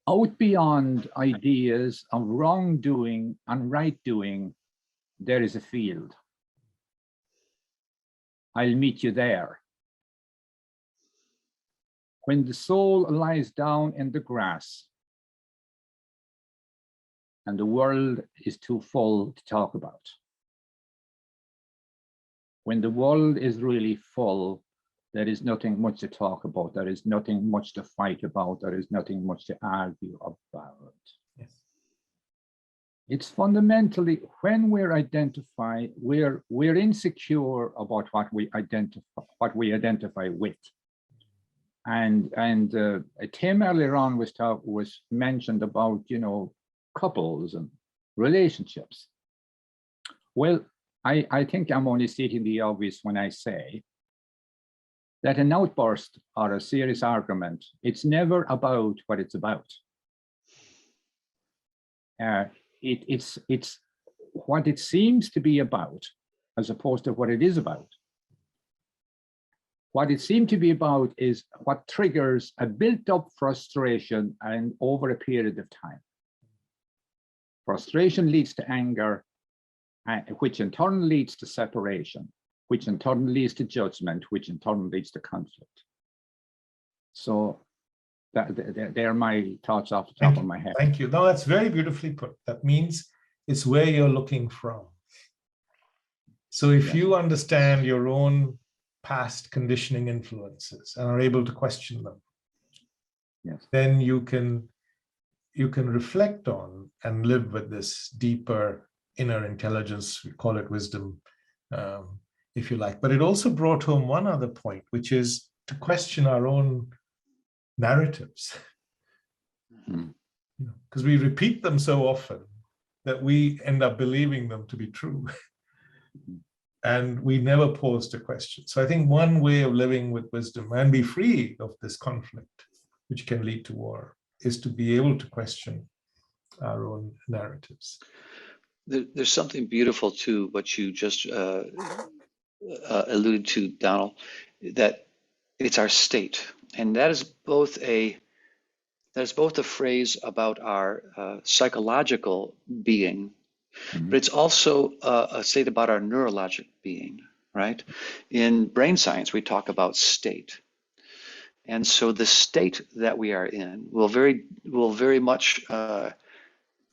G: Out beyond ideas of wrongdoing and right doing, there is a field. I'll meet you there. When the soul lies down in the grass and the world is too full to talk about. When the world is really full, there is nothing much to talk about. There is nothing much to fight about. There is nothing much to argue about.
A: Yes.
G: It's fundamentally when we're identified, we're insecure about what we identify with. And Tim earlier on was mentioned about, couples and relationships. Well, I think I'm only stating the obvious when I say that an outburst or a serious argument, it's never about what it's about. It's what it seems to be about, as opposed to what it is about. What it seemed to be about is what triggers a built-up frustration and over a period of time. Frustration leads to anger, which in turn leads to separation, which in turn leads to judgment, which in turn leads to conflict. So they're my thoughts off the top of my head.
A: Thank you. No, that's very beautifully put. That means it's where you're looking from. So if you understand your own past conditioning influences and are able to question them,
G: Yes.
A: then you can reflect on and live with this deeper inner intelligence, we call it wisdom, if you like. But it also brought home one other point, which is to question our own narratives. Because we repeat them so often that we end up believing them to be true. And we never pause to question. So I think one way of living with wisdom and be free of this conflict, which can lead to war, is to be able to question our own narratives.
B: There's something beautiful to what you just alluded to, Donald, that it's our state. And that is both a phrase about our psychological being, but it's also a state about our neurologic being, right? In brain science, we talk about state. And so the state that we are in will very much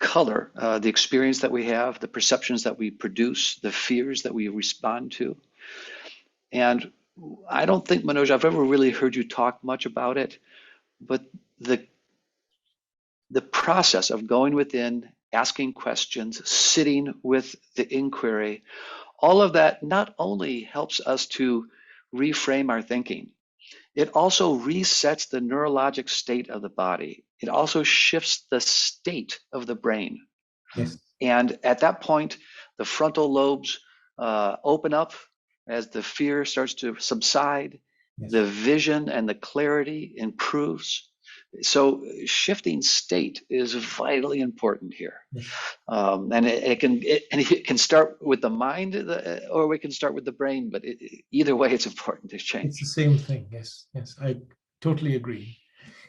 B: color the experience that we have, the perceptions that we produce, the fears that we respond to. And I don't think, Manoj, I've ever really heard you talk much about it, but the process of going within, asking questions, sitting with the inquiry, all of that not only helps us to reframe our thinking, it also resets the neurologic state of the body. It also shifts the state of the brain.
A: Yes.
B: And at that point, the frontal lobes open up as the fear starts to subside. Yes. The vision and the clarity improves. So shifting state is vitally important here. Yes. And it can start with the mind, or we can start with the brain, but either way, it's important to change.
A: It's the same thing. Yes, yes, I totally agree.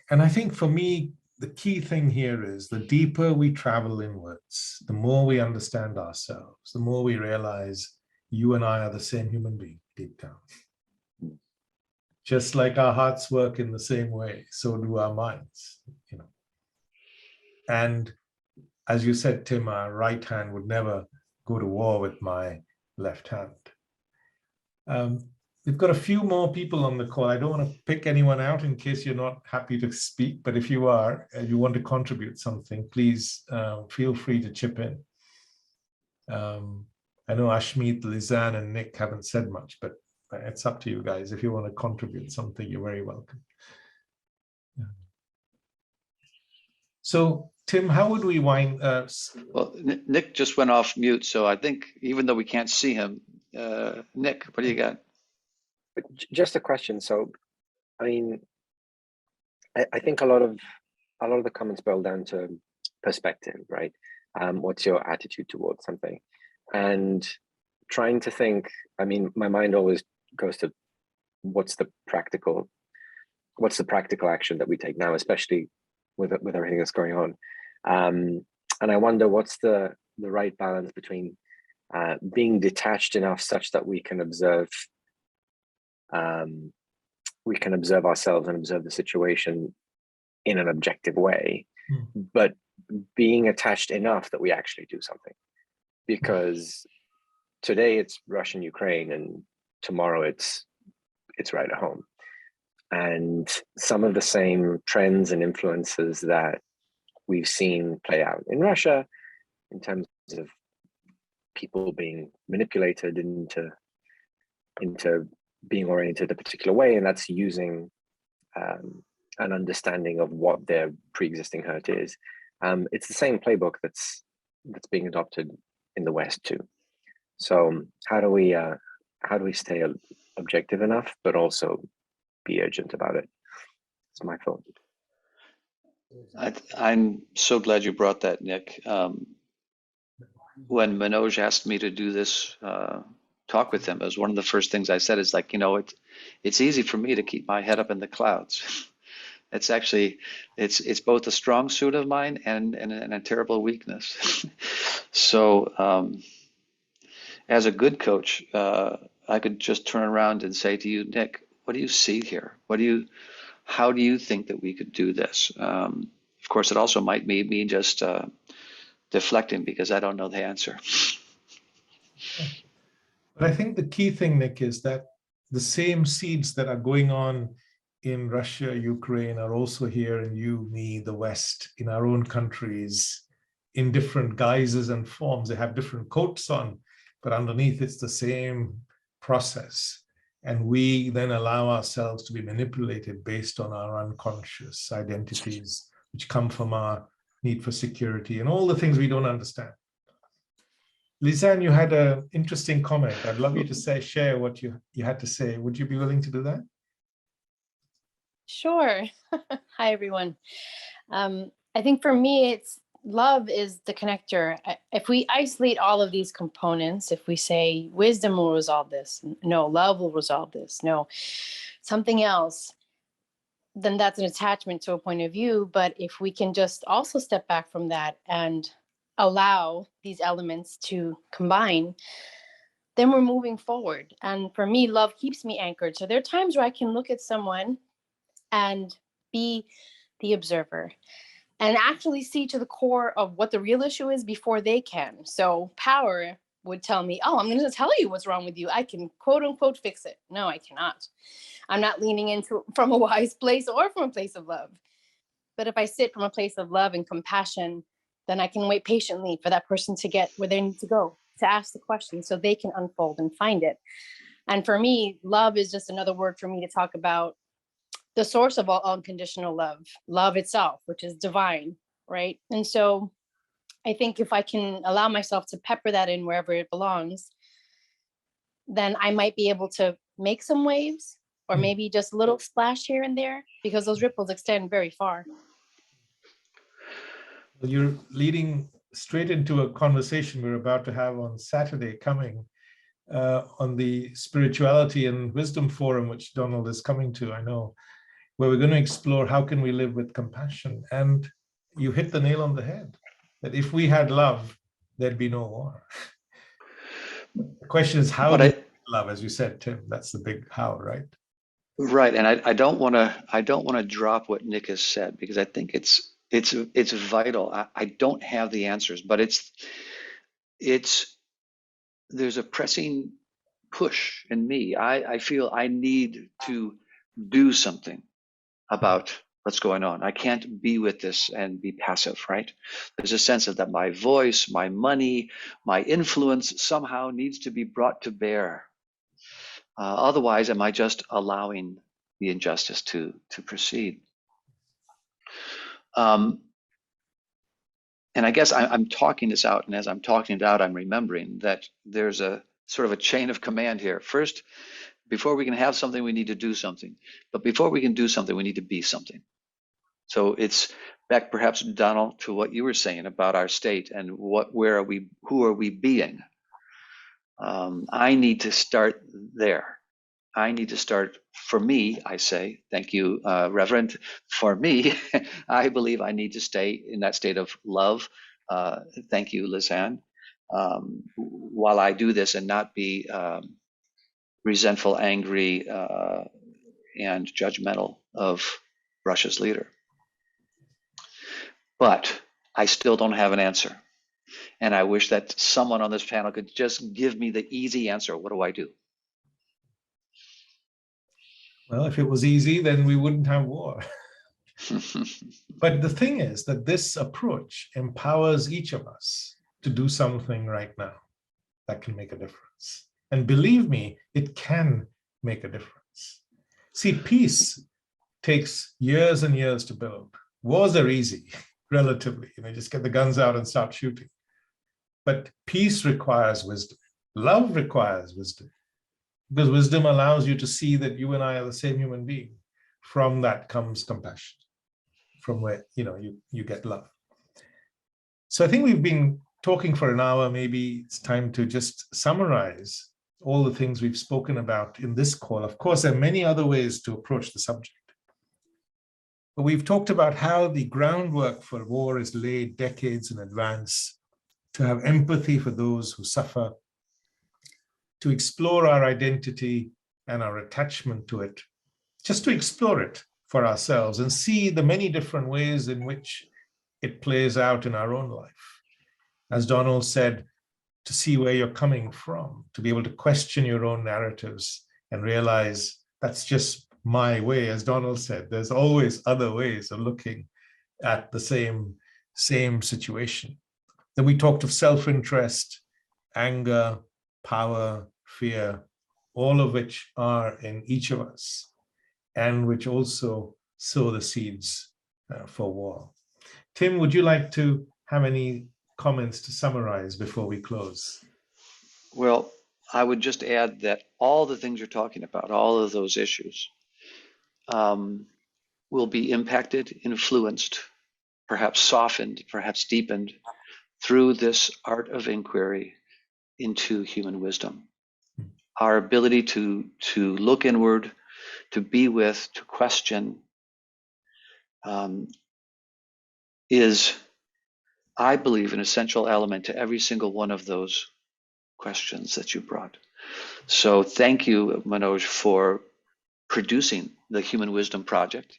A: And I think for me, the key thing here is the deeper we travel inwards, the more we understand ourselves, the more we realize you and I are the same human being deep down. Just like our hearts work in the same way, so do our minds, you know. And as you said, Tim, our right hand would never go to war with my left hand. We've got a few more people on the call. I don't want to pick anyone out in case you're not happy to speak, but if you are, and you want to contribute something, please feel free to chip in. I know Ashmeet, Lizanne, and Nick haven't said much, but it's up to you guys. If you want to contribute something, you're very welcome. Yeah. So, Tim, how would we wind?
B: Well, Nick just went off mute, so I think even though we can't see him, Nick, what do you got?
H: Just a question. So, I mean, I think a lot of the comments boil down to perspective, right? What's your attitude towards something? And trying to think, I mean, my mind always goes to what's the practical action that we take now, especially with everything that's going on. And I wonder what's the right balance between being detached enough such that we can observe ourselves and observe the situation in an objective way, but being attached enough that we actually do something. Because today it's Russia and Ukraine, and tomorrow it's right at home. And some of the same trends and influences that we've seen play out in Russia in terms of people being manipulated into being oriented a particular way, and that's using an understanding of what their pre-existing hurt is. It's the same playbook that's being adopted in the West too. So how do we stay objective enough, but also be urgent about it? It's my thought.
B: I'm so glad you brought that, Nick. When Manoj asked me to do this talk with him, it was one of the first things I said is like, you know, it's easy for me to keep my head up in the clouds. It's actually, it's both a strong suit of mine and a terrible weakness. So as a good coach, I could just turn around and say to you, Nick, what do you see here? How do you think that we could do this? Of course, it also might be me just deflecting because I don't know the answer.
A: But I think the key thing, Nick, is that the same seeds that are going on in Russia, Ukraine are also here in you, me, the West, in our own countries, in different guises and forms. They have different coats on, but underneath it's the same process. And we then allow ourselves to be manipulated based on our unconscious identities, which come from our need for security and all the things we don't understand. Lisanne, you had an interesting comment. I'd love you to share what you had to say. Would you be willing to do that?
I: Sure. Hi, everyone. I think for me, it's love is the connector. If we isolate all of these components, if we say wisdom will resolve this, no, love will resolve this, no, something else, then that's an attachment to a point of view. But if we can just also step back from that and allow these elements to combine, then we're moving forward. And for me, love keeps me anchored. So there are times where I can look at someone and be the observer and actually see to the core of what the real issue is before they can. So power would tell me, oh, I'm going to tell you what's wrong with you. I can quote unquote fix it. No, I cannot. I'm not leaning into from a wise place or from a place of love. But if I sit from a place of love and compassion, then I can wait patiently for that person to get where they need to go, to ask the question so they can unfold and find it. And for me, love is just another word for me to talk about the source of all unconditional love, love itself, which is divine, right? And so I think if I can allow myself to pepper that in wherever it belongs, then I might be able to make some waves, or maybe just a little splash here and there, because those ripples extend very far.
A: Well, you're leading straight into a conversation we're about to have on Saturday coming on the Spirituality and Wisdom Forum, which Donald is coming to, I know, where we're going to explore how can we live with compassion. And you hit the nail on the head, that if we had love, there'd be no war. The question is how do we love, as you said, Tim, that's the big how, right?
B: Right, and I don't want to drop what Nick has said, because I think it's vital. I don't have the answers, but there's a pressing push in me. I feel I need to do something about what's going on. I can't be with this and be passive, right? There's a sense of that my voice, my money, my influence somehow needs to be brought to bear. Otherwise, am I just allowing the injustice to proceed? And I guess I'm talking this out, and as I'm talking it out, I'm remembering that there's a sort of a chain of command here. First, before we can have something, we need to do something. But before we can do something, we need to be something. So it's back, perhaps, Donald, to what you were saying about our state and where are we, who are we being? I need to start there. I need to start, for me, I say, thank you, Reverend, for me, I believe I need to stay in that state of love. Thank you, Lisanne, while I do this, and not be resentful, angry, and judgmental of Russia's leader. But I still don't have an answer. And I wish that someone on this panel could just give me the easy answer. What do I do?
A: Well, if it was easy, then we wouldn't have war. But the thing is that this approach empowers each of us to do something right now that can make a difference. And believe me, it can make a difference. See, peace takes years and years to build. Wars are easy, relatively. Just get the guns out and start shooting. But peace requires wisdom. Love requires wisdom. Because wisdom allows you to see that you and I are the same human being. From that comes compassion. From where you get love. So I think we've been talking for an hour. Maybe it's time to just summarize all the things we've spoken about in this call. Of course, there are many other ways to approach the subject. But we've talked about how the groundwork for war is laid decades in advance, to have empathy for those who suffer, to explore our identity and our attachment to it, just to explore it for ourselves and see the many different ways in which it plays out in our own life. As Donald said, to see where you're coming from, to be able to question your own narratives and realize that's just my way, as Donald said. There's always other ways of looking at the same situation. Then we talked of self-interest, anger, power, fear, all of which are in each of us, and which also sow the seeds for war. Tim, would you like to have any comments to summarize before we close?
B: Well, I would just add that all the things you're talking about, all of those issues, will be impacted, influenced, perhaps softened, perhaps deepened through this art of inquiry into human wisdom. Our ability to look inward, to be with, to question, is, I believe, an essential element to every single one of those questions that you brought. So thank you, Manoj, for producing the Human Wisdom Project.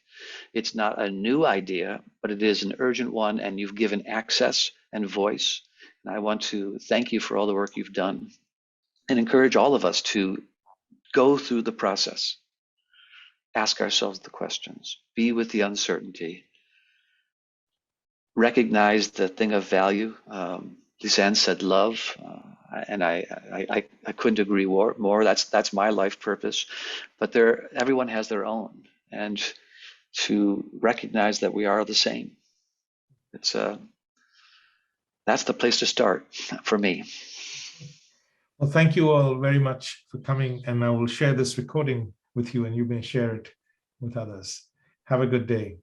B: It's not a new idea, but it is an urgent one, and you've given access and voice. And I want to thank you for all the work you've done and encourage all of us to go through the process, ask ourselves the questions, be with the uncertainty, recognize the thing of value. Lisanne said love, and I couldn't agree more. That's my life purpose. But everyone has their own, and to recognize that we are the same. That's the place to start for me.
A: Well, thank you all very much for coming, and I will share this recording with you, and you may share it with others. Have a good day.